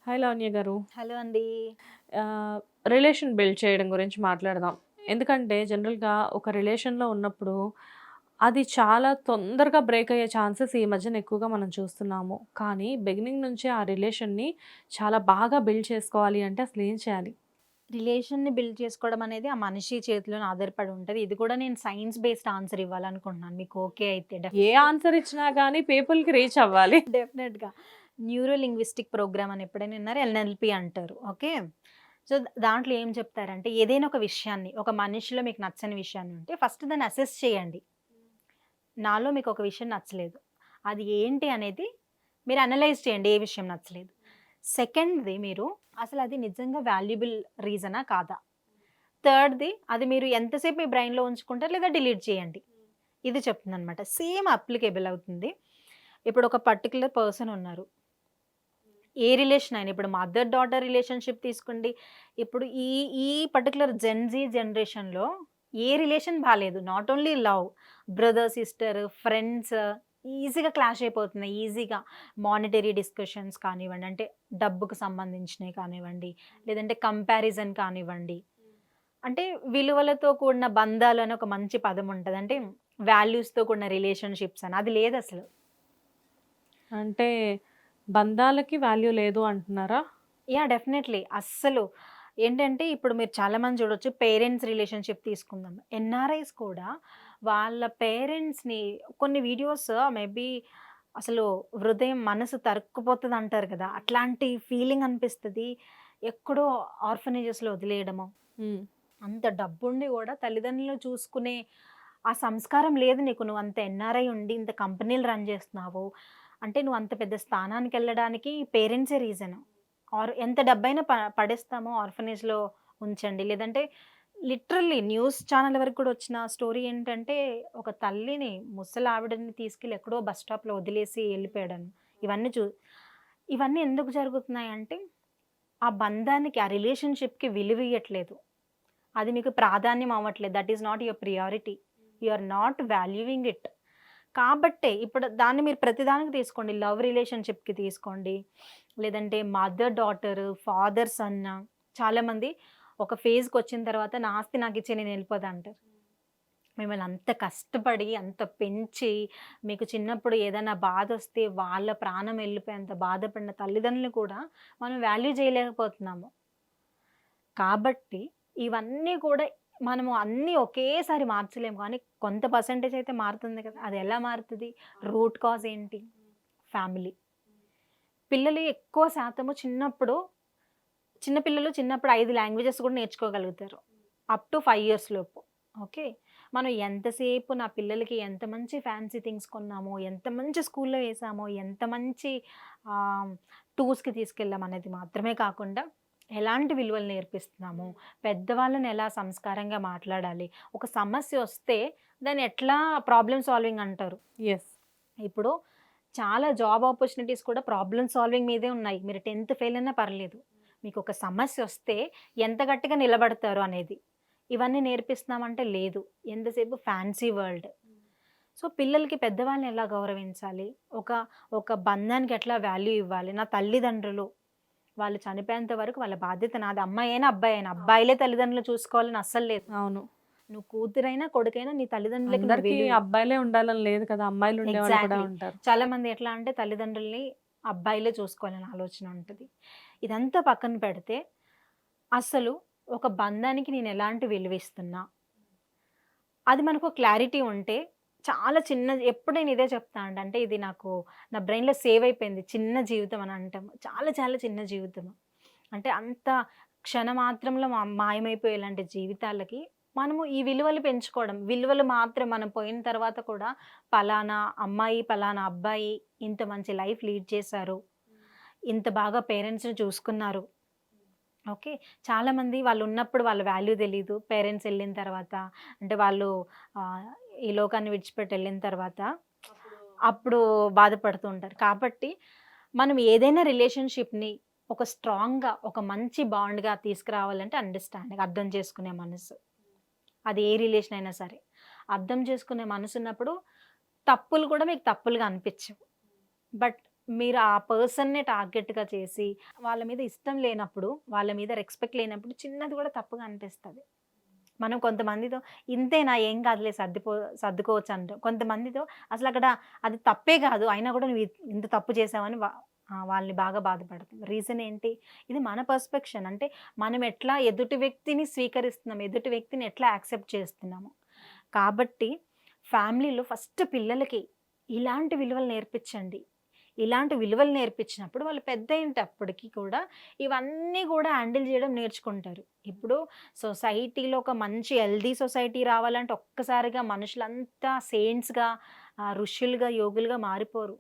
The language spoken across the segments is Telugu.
హాయ్ లావణ్య గారు. హలో అండి. ఆహ్, రిలేషన్ బిల్డ్ చేయడం గురించి మాట్లాడదాం. ఎందుకంటే జనరల్‌గా ఒక రిలేషన్‌లో ఉన్నప్పుడు అది చాలా తొందరగా బ్రేక్ అయ్యే ఛాన్సెస్ ఈ మధ్యన ఎక్కువగా మనం చూస్తున్నాము. కానీ బిగినింగ్ నుంచే ఆ రిలేషన్‌ని చాలా బాగా బిల్డ్ చేసుకోవాలి అంటే అసలు ఏం చేయాలి? రిలేషన్‌ని బిల్డ్ చేసుకోవడం అనేది ఆ మనిషి చేతిలోనే ఆధారపడి ఉంటది. ఇది కూడా నేను సైన్స్ బేస్డ్ ఆన్సర్ ఇవ్వాలనుకుంటున్నాను. మీకు ఓకే అయితే ఏ ఆన్సర్ ఇచ్చినా గానీ పీపుల్‌కి రీచ్ అవ్వాలి. డెఫినెట్‌గా. న్యూరో లింగ్విస్టిక్ ప్రోగ్రామ్ అని ఎప్పుడైనా విన్నారా? ఎన్ఎల్‌పి అంటారు. ఓకే. సో, దాంట్లో ఏం చెప్తారంటే ఏదైనా ఒక విషయాన్ని, ఒక మనిషిలో మీకు నచ్చని విషయాన్ని ఉంటే ఫస్ట్ దాన్ని అసెస్ చేయండి. నాలో మీకు ఒక విషయం నచ్చలేదు. అది ఏంటి అనేది మీరు అనలైజ్ చేయండి. ఏ విషయం నచ్చలేదు. సెకండ్‌ది మీరు అసలు అది నిజంగా వాల్యుబుల్ రీజనా? కాదా? థర్డ్‌ది అది మీరు ఎంతసేపు మీ బ్రైన్‌లో ఉంచుకుంటారు లేదా డిలీట్ చేయండి. ఇది చెప్తుందనమాట. సేమ్ అప్లికేబుల్ అవుతుంది. ఇప్పుడు ఒక పర్టిక్యులర్ పర్సన్ ఉన్నారు. ఏ రిలేషన్ అయినా ఇప్పుడు మదర్ డాటర్ రిలేషన్‌షిప్ తీసుకోండి. ఇప్పుడు ఈ ఈ పర్టిక్యులర్ జెన్‌జీ జనరేషన్‌లో ఏ రిలేషన్ బాలేదు. Not only love, brother, sister, friends ఈజీగా క్లాష్ అయిపోతున్నాయి. ఈజీగా మానిటరీ డిస్కషన్స్ కానివ్వండి, అంటే డబ్బుకు సంబంధించినవి కానివ్వండి, లేదంటే కంపారిజన్ కానివ్వండి. అంటే విలువలతో కూడిన బంధాలు అని ఒక మంచి పదం ఉంటది. అంటే వాల్యూస్‌తో కూడిన రిలేషన్‌షిప్స్ అని. అది లేదసలు. అంటే బంధాలకి వాల్యూ లేదు అంటున్నారా? యాహ్! డెఫినైట్‌లీ. అస్సలు ఏంటంటే ఇప్పుడు మీరు చాలామంది చూడొచ్చు పేరెంట్స్ రిలేషన్‌షిప్ తీసుకుందాం. ఎన్‌ఆర్‌ఐస్ కూడా వాళ్ళ పేరెంట్స్‌ని కొన్ని వీడియోస్ మేబీ అసలు హృదయం, మనసు తరుక్కుపోతదంటారు కదా! అట్లాంటి ఫీలింగ్ అనిపిస్తది. ఎక్కడో ఆర్ఫనేజెస్‌లో వదిలేయడము. హ్మ్. అంత డబ్బుండి గూడా తల్లిదండ్రులను చూసుకునే ఆ సంస్కారం లేదు నీకు. నువ్వంత ఎన్‌ఆర్‌ఐ ఉండి ఇంత కంపెనీలు రన్ జేస్తున్నావు. అంటే నువ్వంత పెద్ద స్థానానికెళ్ళడానికి పేరెంట్సే రీజను. ఎంత డబ్బైనా పడేస్తాము ఆర్ఫనేజ్‌లో ఉంచండి. లేదంటే లిటరల్లీ న్యూస్ ఛానెల్ వరకు కూడా వచ్చిన స్టోరీ ఏంటంటే, ఒక తల్లిని ముసలావిడని తీసుకెళ్ళి ఎక్కడో బస్ స్టాప్‌లో వదిలేసి ఎళ్ళిపోయాడని. ఇవన్నీ చూ ఇవన్నీ ఎందుకు జరుగుతున్నాయంటే, ఆ బంధానికి, ఆ రిలేషన్‌షిప్‌కి విలువియ్యట్లేదు. అది మీకు ప్రాధాన్యం అవ్వట్లేదు. That is not your priority. You are not valuing it. కాబట్టే ఇప్పుడు దాన్ని మీరు ప్రతిదానికి తీసుకోండి. లవ్ రిలేషన్‌షిప్‌కి తీసుకోండి. లేదంటే మదర్ డాటర్, ఫాదర్ సన్ చాలామంది ఒక ఫేజ్‌కొచ్చిన తర్వాత నా ఆస్తి నాకిచ్చేయి నేనెళ్ళిపోతా అంటారు. మిమ్మల్ని అంత కష్టపడి, అంత పెంచి, మీకు చిన్నప్పుడు ఏదైనా బాధొస్తే వాళ్ళ ప్రాణం ఎళ్ళిపోయేంత బాధపడిన తల్లిదండ్రులని కూడా మనం వాల్యూ చేయలేకపోతున్నాము. కాబట్టి ఇవన్నీ కూడా మనము అన్నీ ఒకేసారి మార్చలేము. కానీ కొంత పర్సెంటేజ్ అయితే మారుతుంది కదా! అది ఎలా మారుతది? రూట్ కాజ్ ఏంటి? ఫ్యామిలీ. పిల్లలు ఎక్కువ శాతము చిన్న పిల్లలు చిన్నప్పుడు 5 లాంగ్వేజెస్ కూడా నేర్చుకోగలుగుతారు. అప్ టు 5 ఇయర్స్ లోపు. ఓకే. మనం ఎంతసేపు నా పిల్లలకి ఎంత మంచి ఫ్యాన్సీ థింగ్స్ కొన్నామో, ఎంత మంచి స్కూల్‌లో ఏసామో, ఎంత మంచి ఆహ్, టూర్స్‌కి తీసుకెళ్ళాం అనేది మాత్రమే కాకుండా, ఎలాంటి విలువలు నేర్పిస్తున్నాము, పెద్దవాళ్ళని ఎలా సంస్కారంగా మాట్లాడాలి, ఒక సమస్యొస్తే దాన్ని ఎట్లా ప్రాబ్లమ్ సాల్వింగ్ అంటారు. యెస్. ఇప్పుడు చాలా జాబ్ ఆపర్చునిటీస్ కూడా ప్రాబ్లమ్ సాల్వింగ్ మీదే ఉన్నాయి. మీరు 10థ్ ఫెయిల్ అయినా పర్లేదు. మీకొక సమస్యొస్తే ఎంత గట్టిగా నిలబడతారు అనేది. ఇవన్నీ నేర్పిస్తున్నామంటే లేదు. ఎంతసేపు ఫ్యాన్సీ వరల్డ్. సో, పిల్లలకి పెద్దవాళ్ళని ఎలా గౌరవించాలి? ఒక ఒక బంధానికి ఎట్లా వాల్యూ ఇవ్వాలి? నా తల్లిదండ్రులు వాళ్ళు చనిపోయేంత వరకు వాళ్ళ బాధ్యత నాది. అమ్మాయైనా, అబ్బాయైనా. అబ్బాయిలే తల్లిదండ్రులు చూసుకోవాలని అస్సలు లేదు. అవును. నువ్వు కూతురైనా, కొడుకైనా నీ తల్లిదండ్రులకి నువ్వు అందరికీ విలువ అబ్బాయిలే ఉండాలని లేదు కదా! అమ్మాయిలు ఉండేవాళ్ళు కూడా ఎగ్జాక్ట్‌లీ. ఉంటారు. చాలామంది ఎట్లా అంటే తల్లిదండ్రుల్ని అబ్బాయిలే చూసుకోవాలని ఆలోచన ఉంటది. ఇదంతా పక్కన పెడితే, అసలు ఒక బంధానికి నేనెలాంటి విలువిస్తున్నా, అది మనకు క్లారిటీ ఉంటే చాలా చిన్నది ఎప్పుడు నేను ఇదే చెప్తా అండి. అంటే ఇది నాకు నా బ్రెయిన్‌లో సేవ్ అయిపోయింది. చిన్న జీవితం అని అంటాం. చాలా చాలా చిన్న జీవితము. అంటే అంత క్షణమాత్రంలో మాయమైపోయే ఇలాంటి జీవితాలకి మనము ఈ విలువలు పెంచుకోవడం. విలువలు మాత్రం మనం పోయిన తర్వాత కూడా పలానా అమ్మాయి, పలానా అబ్బాయి ఇంత మంచి లైఫ్ లీడ్ చేశారు. ఇంత బాగా పేరెంట్స్‌ని చూసుకున్నారు. ఓకే. చాలామంది వాళ్ళున్నప్పుడు వాళ్ళ వాల్యూ తెలీదు. పేరెంట్స్ ఎళ్ళిన తర్వాత అంటే వాళ్ళు ఆహ్, ఈ లోకాన్ని విడిచిపెట్టి ఎళ్ళిన తర్వాత అప్పుడు బాధపడుతూ ఉంటారు. కాబట్టి మనం ఏదైనా రిలేషన్‌షిప్‌ని ఒక స్ట్రాంగ్‌గా, ఒక మంచి బాండ్‌గా తీసుకురావాలంటే అండర్‌స్టాండింగ్, అర్థం చేసుకునే మనసు. అది ఏ రిలేషన్ అయినా సరే. అర్థం చేసుకునే మనసున్నప్పుడు తప్పులు కూడా మీకు తప్పులుగా అనిపిచ్చవు. బట్ మీరు ఆ పర్సన్‌నే టార్గెట్‌గా చేసి, వాళ్ళ మీద ఇష్టం లేనప్పుడు, వాళ్ళ మీద రెస్పెక్ట్ లేనప్పుడు చిన్నది కూడా తప్పుగా అనిపిస్తది. మనం కొంతమందితో ఇంతేనా ఏం కాదులే సర్దుకోవచ్చు అంటాం. కొంతమందితో అసలక్కడ అది తప్పే కాదు. అయినా కూడా నువ్వు ఇంత తప్పు చేశావని వాళ్ళని బాగా బాధపడతాం. రీజన్ ఏంటి? ఇది మన పర్స్పెక్షన్. అంటే మనం ఎట్లా ఎదుటి వ్యక్తిని స్వీకరిస్తున్నాం, ఎదుటి వ్యక్తిని ఎట్లా యాక్సెప్ట్ చేస్తున్నాము. కాబట్టి ఫ్యామిలీలో ఫస్ట్ పిల్లలకి ఇలాంటి విలువలు నేర్పించండి. ఇలాంటి విలువలు నేర్పించినప్పుడు వాళ్ళు పెద్దయ్యేటప్పటికి కూడా ఇవన్నీ కూడా హ్యాండిల్ చేయడం నేర్చుకుంటారు. ఇప్పుడు సొసైటీలో ఒక మంచి హెల్తీ సొసైటీ రావాలంటే ఒక్కసారిగా మనుషులంతా సెయింట్స్‌గా, ఋషులుగా, యోగులుగా మారిపోరు.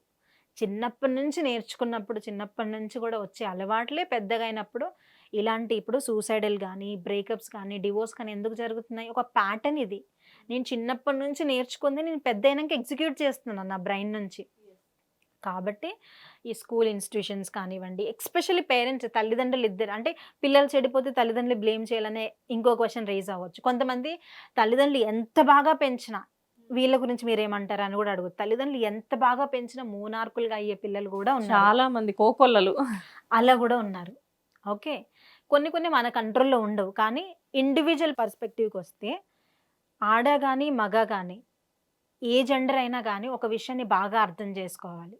చిన్నప్పటి నుంచి నేర్చుకున్నప్పుడు, చిన్నప్పటి నుంచి కూడా వచ్చే అలవాట్లే పెద్దగా అయినప్పుడు ఇలాంటి ఇప్పుడు సూసైడల్ గానీ, బ్రేకప్స్ కానీ, డివోర్స్ కానీ ఎందుకు జరుగుతున్నాయి? ఒక ప్యాటర్న్ ఇది. నేను చిన్నప్పటి నుంచి నేర్చుకుంది నేను పెద్దయినంక ఎగ్జిక్యూట్ చేస్తున్నాను నా బ్రెయిన్ నుంచి. కాబట్టి ఈ స్కూల్ ఇన్‌స్టిట్యూషన్స్ కానివ్వండి, ఎస్పెషల్లీ పేరెంట్స్ తల్లిదండ్రులు ఇద్దరు అంటే పిల్లలు చెడిపోతే తల్లిదండ్రులు బ్లేమ్ చేయాలనే ఇంకో క్వెషన్ రైజ్ అవ్వచ్చు. కొంతమంది తల్లిదండ్రులు ఎంత బాగా పెంచినా వీళ్ళ గురించి మీరేమంటారు అని కూడా అడుగుతారు. తల్లిదండ్రులు ఎంత బాగా పెంచినా మూనార్కులుగా అయ్యే పిల్లలు కూడా ఉన్నారు. చాలా మంది కోకొల్లలు. అలా కూడా ఉన్నారు. ఓకే. కొన్ని కొన్ని మన కంట్రోల్‌లో ఉండవు. కానీ ఇండివిడ్యువల్ పర్స్పెక్టివ్‌కొస్తే ఆడ గాని, మగ గాని ఏ జెండర్ అయినా గాని ఒక విషయాన్ని బాగా అర్థం చేసుకోవాలి.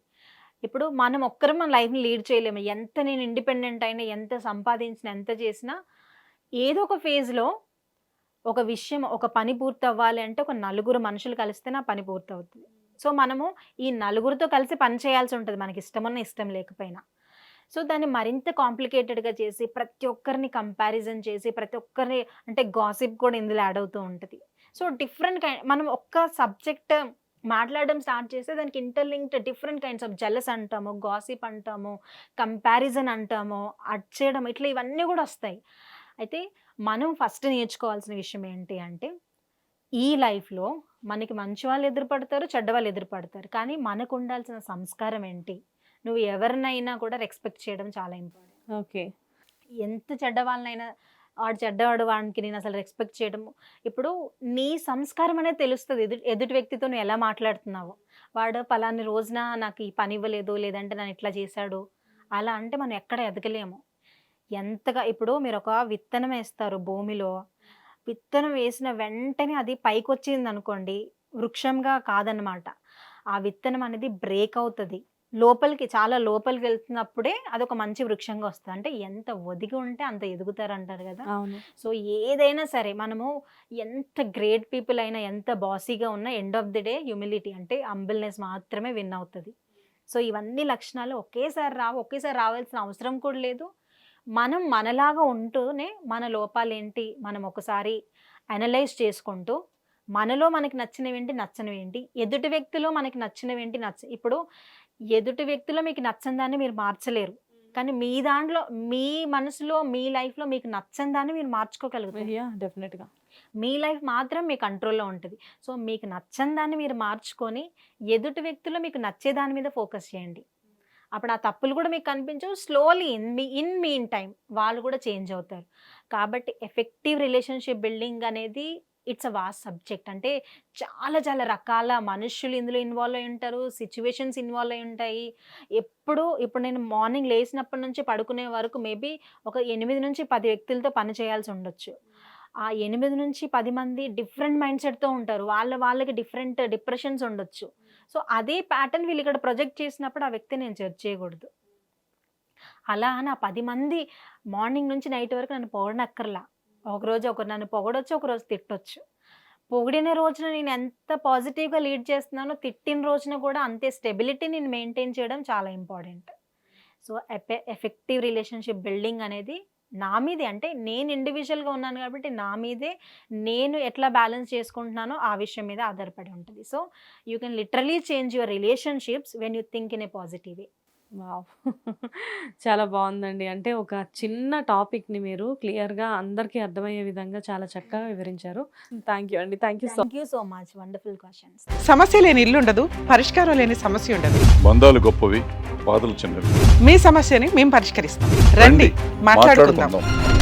ఇప్పుడు మనం ఒక్కరం మన లైఫ్‌ని లీడ్ చేయలేము. ఎంత నేను ఇండిపెండెంట్ అయినా, ఎంత సంపాదించినా, ఎంత చేసినా ఏదో ఒక ఫేజ్‌లో ఒక విషయం, ఒక పని పూర్తవ్వాలి అంటే ఒక నలుగురు మనుషులు కలిస్తేనే ఆ పని పూర్తవుతది. సో, మనము ఈ నలుగురితో కలిసి పని చేయాల్సి ఉంటది. మనకి ఇష్టమున్నా, ఇష్టం లేకపోయినా. సో, దాన్ని మరింత కాంప్లికేటెడ్‌గా చేసి, ప్రతి ఒక్కరిని కంపారిజన్ చేసి, ప్రతి ఒక్కరిని అంటే గాసిప్ కూడా ఇందులో యాడ్ అవుతూ ఉంటది. సో, డిఫరెంట్ మనం ఒక్క సబ్జెక్ట్ మాట్లాడడం స్టార్ట్ చేస్తే దానికి interlinked different kinds of jealous అంటాము, గాసిప్ అంటాము, కంపారిజన్ అంటాము, అడ్చేయడం ఇట్లా ఇవన్నీ కూడా వస్తాయి. అయితే మనం ఫస్ట్ నేర్చుకోవాల్సిన విషయం ఏంటి అంటే, ఈ లైఫ్‌లో మనకి మంచి వాళ్ళు ఎదురుపడతారు, చెడ్డ వాళ్ళు ఎదురుపడతారు. కానీ మనకు ఉండాల్సిన సంస్కారం ఏంటి? నువ్వు ఎవరినైనా కూడా రెస్పెక్ట్ చేయడం చాలా ఇంపార్టెంట్. ఓకే. ఎంత చెడ్డవాళ్ళనైనా వాడు చెడ్డవాడు వానికి నేను అసలు రెస్పెక్ట్ చేయడము. ఇప్పుడు నీ సంస్కారం అనేది తెలుస్తది. ఎదుటి వ్యక్తితో నువ్వు ఎలా మాట్లాడుతున్నావో. వాడు పలాని రోజున నాకు ఈ పని ఇవ్వలేదు, లేదంటే నన్ను ఇట్లా చేశాడు. అలా అంటే మనం ఎక్కడ ఎదగలేము. ఎంతగా ఇప్పుడు మీరొక విత్తనం ఏస్తారు భూమిలో. విత్తనం వేసిన వెంటనే అది పైకొచ్చిందనుకోండి, వృక్షంగా కాదనమాట. ఆ విత్తనం అనేది బ్రేక్ అవుతది. లోపలికి చాలా లోపలికి వెళ్తున్నప్పుడే అదొక మంచి వృక్షంగా వస్తది. అంటే ఎంత ఒదిగి ఉంటే అంత ఎదుగుతారంటారు గదా! అవును. సో, ఏదైనా సరే మనము ఎంత గ్రేట్ పీపుల్ అయినా, ఎంత బాసీగా ఉన్నా end of the day humility అంటే హంబుల్‌నెస్ మాత్రమే విన్ అవుతది. సో, ఇవన్నీ లక్షణాలు ఒకేసారి రావు. ఒకేసారి రావాల్సిన అవసరం కూడా లేదు. మనం మనలాగా ఉంటూనే మన లోపాలేంటి మనం ఒకసారి అనలైజ్ చేసుకుంటూ, మనలో మనకి నచ్చినవేంటి, నచ్చనివేంటి, ఎదుటి వ్యక్తిలో మనకి నచ్చినవేంటి, ఇప్పుడు ఎదుటి వ్యక్తిలో మీకు నచ్చని దాన్ని మీరు మార్చలేరు. కానీ మీ దాంట్లో, మీ మనసులో, మీ లైఫ్‌లో మీకు నచ్చని దాన్ని మీరు మార్చుకోగలుగుతారు. యాహ్! డెఫినెట్‌గా. మీ లైఫ్ మాత్రం మీ కంట్రోల్‌లో ఉంటది. సో, మీకు నచ్చని దాన్ని మీరు మార్చుకొని, ఎదుటి వ్యక్తిలో మీకు నచ్చే దాని మీద ఫోకస్ చేయండి. అప్పుడు ఆ తప్పులు కూడా మీకు కనిపించవు. స్లోలీ ఇన్ మీన్ టైమ్ వాళ్ళు కూడా చేంజ్ అవుతారు. కాబట్టి ఎఫెక్టివ్ రిలేషన్‌షిప్ బిల్డింగ్ అనేది ఇట్స్ ఎ వాస్ట్ సబ్జెక్ట్. అంటే చాలా చాలా రకాల మనుషులు ఇందులో ఇన్వాల్వ్ అయ్యి ఉంటారు. సిట్యుయేషన్స్ ఇన్వాల్వ్ అయ్యి ఉంటాయి. ఇప్పుడు నేను మార్నింగ్ లేసినప్పటి నుంచి పడుకునే వరకు మేబీ ఒక 8-10 వ్యక్తులతో పని చేయాల్సి ఉండొచ్చు. ఆ 8-10 మంది డిఫరెంట్ మైండ్ సెట్‌తో ఉంటారు. వాళ్ళకి డిఫరెంట్ డిప్రెషన్స్ ఉండొచ్చు. సో, అదే ప్యాటర్న్ వీళ్ళు ఇక్కడ ప్రొజెక్ట్ చేసినప్పుడు ఆ వ్యక్తిని నేను జడ్జ్ చేయకూడదు. అలా అని ఆ 10 మంది మార్నింగ్ నుంచి నైట్ వరకు నన్ను పొగడనక్కర్లా. ఒకరోజు ఒకరు నన్ను పొగడొచ్చు, ఒకరోజు తిట్టొచ్చు. పొగిడిన రోజున నేను ఎంత పాజిటివ్‌గా లీడ్ చేస్తున్నానో, తిట్టిన రోజున కూడా అంతే స్టెబిలిటీ నేను మెయింటైన్ చేయడం చాలా important. So, effective relationship building అనేది నా మీదే అంటే నేను ఇండివిడ్యువల్‌గా ఉన్నాను కాబట్టి నా మీదే నేను ఎట్లా బ్యాలెన్స్ చేసుకుంటున్నానో ఆ విషయం మీద ఆధారపడి ఉంటది. So, you can literally change your relationships when you think in a positive way. Wow! చాలా బావుందండి. అంటే ఒక చిన్న టాపిక్‌ని మీరు క్లియర్‌గా అందరికీ అర్థమయ్యే విధంగా చాలా చక్కగా వివరించారు. థ్యాంక్ యూ అండి. Thank you so thank you so much. Wonderful questions. సమస్య లేని ఇల్లు ఉండదు, పరిష్కారం లేని సమస్య ఉండదు. బంధాలు గొప్పవి, బాధలు చిన్నవి. మీ సమస్యని మేము పరిష్కరిస్తాం. రండి, మాట్లాడుకుందాం.